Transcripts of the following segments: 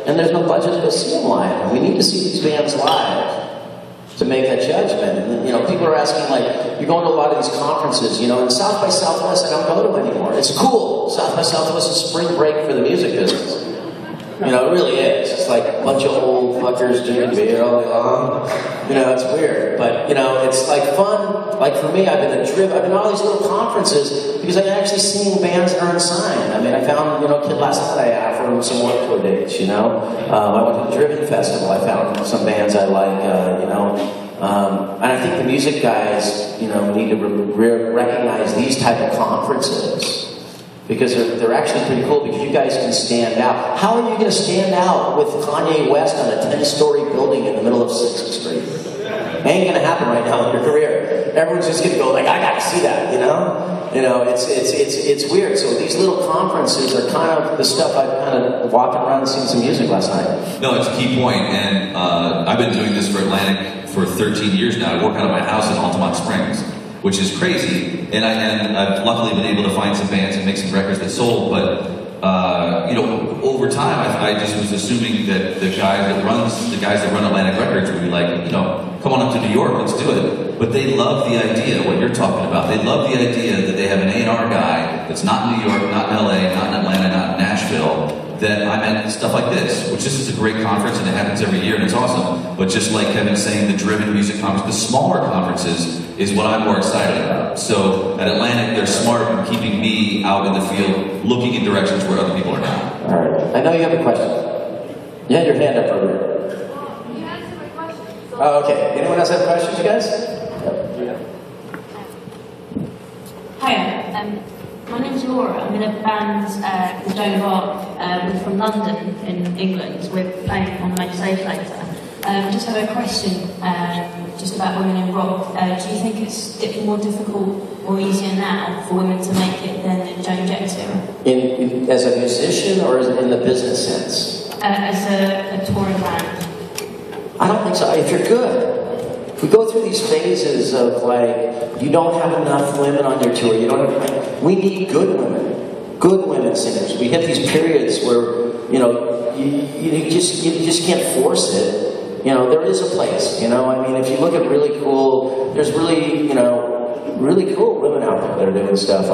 and there's no budget to go see them live. And we need to see these bands live to make that judgment. And, you know, people are asking, like, you're going to a lot of these conferences, you know, and South by Southwest, I don't go to anymore. It's cool. South by Southwest is spring break for the music business. You know, it really is. It's like a bunch of old fuckers drinking beer all day long. You know, it's weird. But, you know, it's like fun. Like for me, I've been to all these little conferences because I've actually seen bands that are unsigned. I mean, I found, you know, a kid last night I offered him some work tour dates, you know. I went to the Driven Festival. I found some bands I like, you know. And I think the music guys, you know, need to recognize these type of conferences. Because they're actually pretty cool because you guys can stand out. How are you going to stand out with Kanye West on a 10-story building in the middle of 6th Street? Ain't going to happen right now in your career. Everyone's just going to go like, I got to see that, you know? You know, it's weird. So these little conferences are kind of the stuff I've kind of walking around and seen some music last night. No, it's a key point, and I've been doing this for Atlantic for 13 years now. I work out of my house in Altamont Springs, which is crazy, and I've luckily been able to find some bands and make some records that sold, but you know, over time, I just was assuming that the guys that run Atlantic Records would be like, you know, come on up to New York, let's do it. But they love the idea, what you're talking about. They love the idea that they have an A&R guy that's not in New York, not in LA, not in Atlanta, not in Nashville, that I'm at stuff like this, which this is a great conference and it happens every year and it's awesome. But just like Kevin's saying, the Driven Music Conference, the smaller conferences is what I'm more excited about. So at Atlantic, they're smart in keeping me out in the field, looking in directions where other people are not. All right. I know you have a question. You had your hand up earlier. You answered my question. So Oh, okay. Anyone else have questions, you guys? Hiya. My name's Laura. I'm in a band called Joan of Arc. We're from London, in England. We're playing on the main stage later. Just have a question just about women in rock. Do you think it's more difficult or easier now for women to make it than in Joan Jett's era? As a musician or in the business sense? As a touring band. I don't think so. If you're good. We go through these phases of like, you don't have enough women on your tour. You don't have, we need good women singers. We hit these periods where, you know, you just can't force it. You know, there is a place, you know. I mean, if you look at really cool, there's really, you know, really cool women out there that are doing stuff.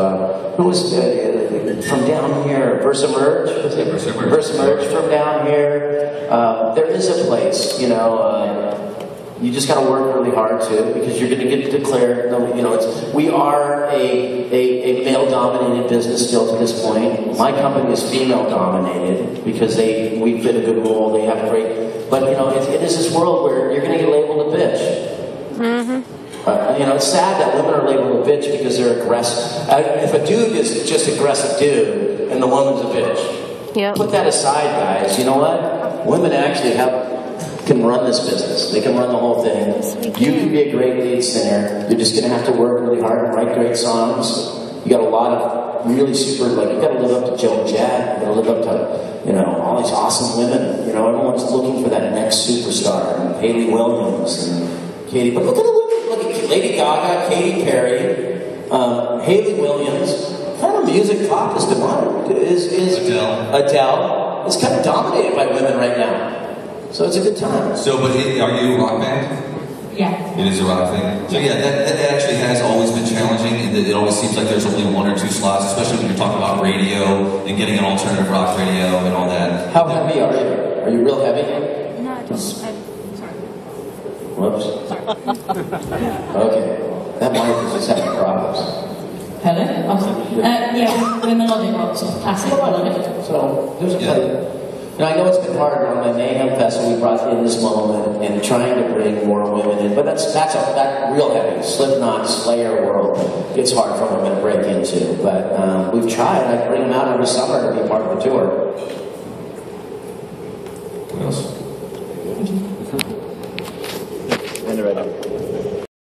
Who was from down here? Versamerge? Versamerge from down here. There is a place, you know. You just got to work really hard too, because you're going to get declared. You know, we are a male-dominated business still to this point. My company is female-dominated because we fit a good role. They have great, but you know, it is this world where you're going to get labeled a bitch. Mm-hmm. You know, it's sad that women are labeled a bitch because they're aggressive. If a dude is just aggressive dude and the woman's a bitch, yep. Put that aside, guys. You know what? Women actually can run this business. They can run the whole thing. You can be a great lead singer. You're just going to have to work really hard and write great songs. You got a lot of really super, like, you got to live up to Joan Jett. You got to live up to, you know, all these awesome women. You know, everyone's looking for that next superstar. And Hayley Williams and Katie. But look at the women. Look at Lady Gaga, Katy Perry, Hayley Williams. What kind of music pop is Adele is kind of dominated by women right now. So it's a good time. So, but are you a rock band? Yeah. It is a rock thing. So yeah, that actually has always been challenging. It always seems like there's only 1 or 2 slots, especially when you're talking about radio and getting an alternative rock radio and all that. How heavy are you? Are you real heavy? No, just, sorry. Whoops. Sorry. Okay. That mic is just having problems. Hello? Oh, yeah, we're melodic rock, sort of classic melodic. So, there's a play. You know, I know it's been hard on the Mayhem Festival. We brought in this moment and trying to bring more women in, but that's real heavy. Slipknot, Slayer world. It's hard for women to break into, but we've tried. I bring them out every summer to be part of the tour. What else? And right up.